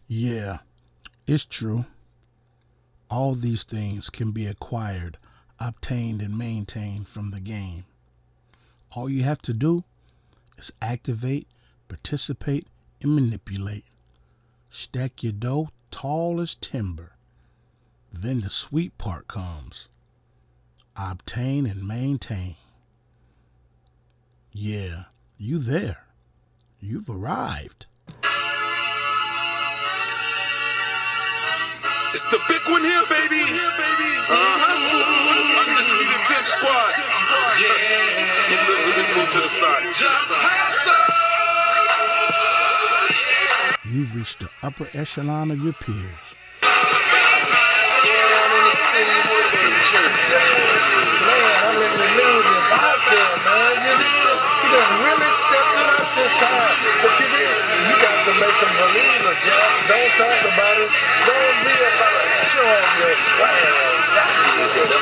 Yeah, it's true. All these things can be acquired, obtained, and maintained from the game. All you have to do is activate, participate, and manipulate. Stack your dough tall as timber. Then the sweet part comes. Obtain and maintain. Yeah, you there. You've arrived. It's the big one here, baby. Undisputed Pimp Squad. Yeah. Let me move to the side. Just You've reached the upper echelon of your peers. I'm letting you know you're out there, man. You done really stepped it up this time. But you did. You got to make them believe it, Jack. Don't talk about it. Don't be about it. Show them your swag.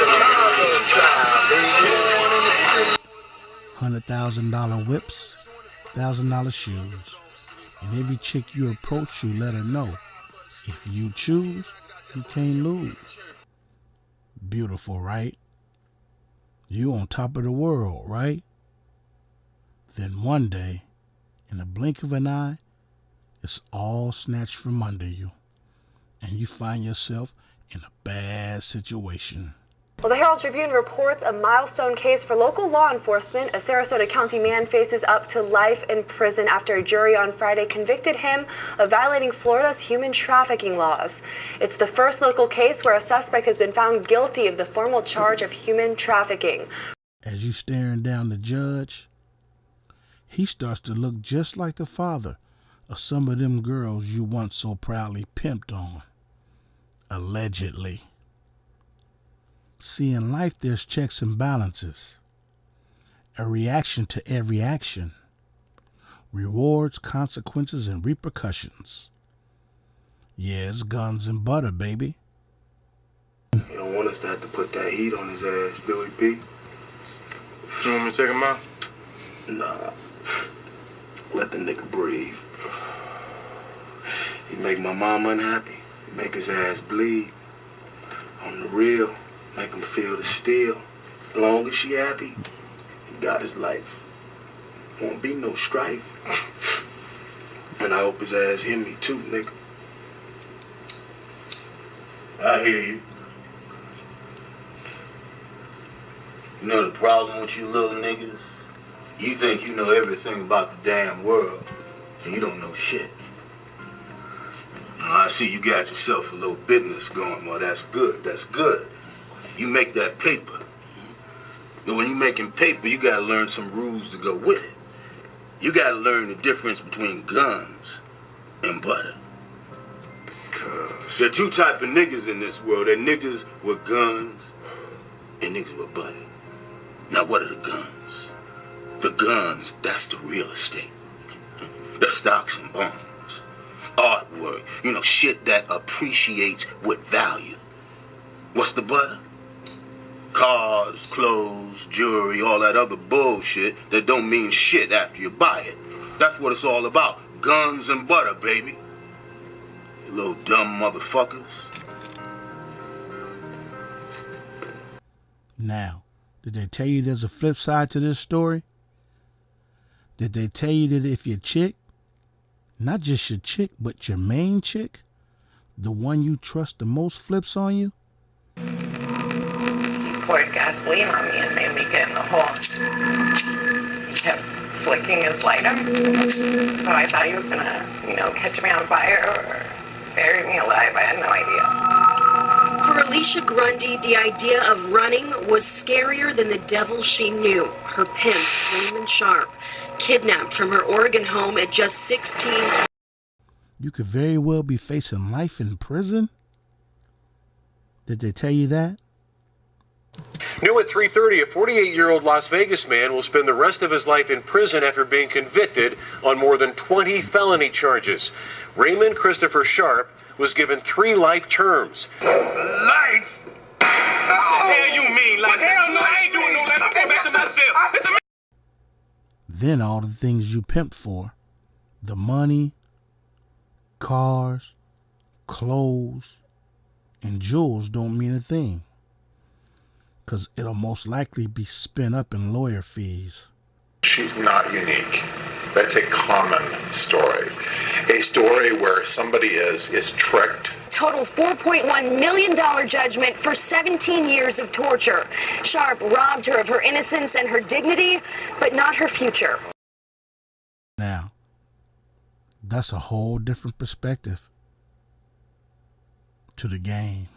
Chicago style, baby. $100,000 whips, $1,000 shoes. And every chick you approach, you let her know. If you choose, you can't lose. Beautiful, right? You on top of the world, right? Then one day, in the blink of an eye, it's all snatched from under you. And you find yourself in a bad situation. Well, the Herald Tribune reports a milestone case for local law enforcement. A Sarasota County man faces up to life in prison after a jury on Friday convicted him of violating Florida's human trafficking laws. It's the first local case where a suspect has been found guilty of the formal charge of human trafficking. As you staring down the judge, he starts to look just like the father of some of them girls you once so proudly pimped on. Allegedly. See, in life there's checks and balances. A reaction to every action. Rewards, consequences, and repercussions. Yeah, it's guns and butter, baby. You don't want us to have to put that heat on his ass, Billy P. You want me to take him out? Nah. Let the nigga breathe. He make my mom unhappy. He make his ass bleed. On the real. Make him feel the steel. As long as she happy, he got his life. Won't be no strife. And I hope his ass hear me too, nigga. I hear you. You know the problem with you little niggas? You think you know everything about the damn world, and you don't know shit. Now, I see you got yourself a little business going. Well, that's good. That's good. You make that paper. But when you're making paper, you gotta learn some rules to go with it. You gotta learn the difference between guns and butter. There are two types of niggas in this world. There are niggas with guns and niggas with butter. Now what are the guns? The guns, that's the real estate. The stocks and bonds. Artwork, shit that appreciates with value. What's the butter? Cars, clothes, jewelry, all that other bullshit that don't mean shit after you buy it. That's what it's all about. Guns and butter, baby. You little dumb motherfuckers. Now, did they tell you there's a flip side to this story? Did they tell you that if your chick, not just your chick, but your main chick, the one you trust the most, flips on you? Poured gasoline on me and made me get in the hole. He kept flicking his lighter. So I thought he was gonna, catch me on fire or bury me alive. I had no idea. For Alicia Grundy, the idea of running was scarier than the devil she knew. Her pimp, Raymond Sharp, kidnapped from her Oregon home at just 16. You could very well be facing life in prison? Did they tell you that? New at 3:30, a 48-year-old Las Vegas man will spend the rest of his life in prison after being convicted on more than 20 felony charges. Raymond Christopher Sharp was given 3 life terms. Life? What the hell you mean? Like, hell no, I ain't doing no life. I'm going back to myself. Then all the things you pimped for, the money, cars, clothes, and jewels don't mean a thing, because it'll most likely be spent up in lawyer fees. She's not unique. That's a common story. A story where somebody is tricked. Total $4.1 million judgment for 17 years of torture. Sharp robbed her of her innocence and her dignity, but not her future. Now, that's a whole different perspective to the game.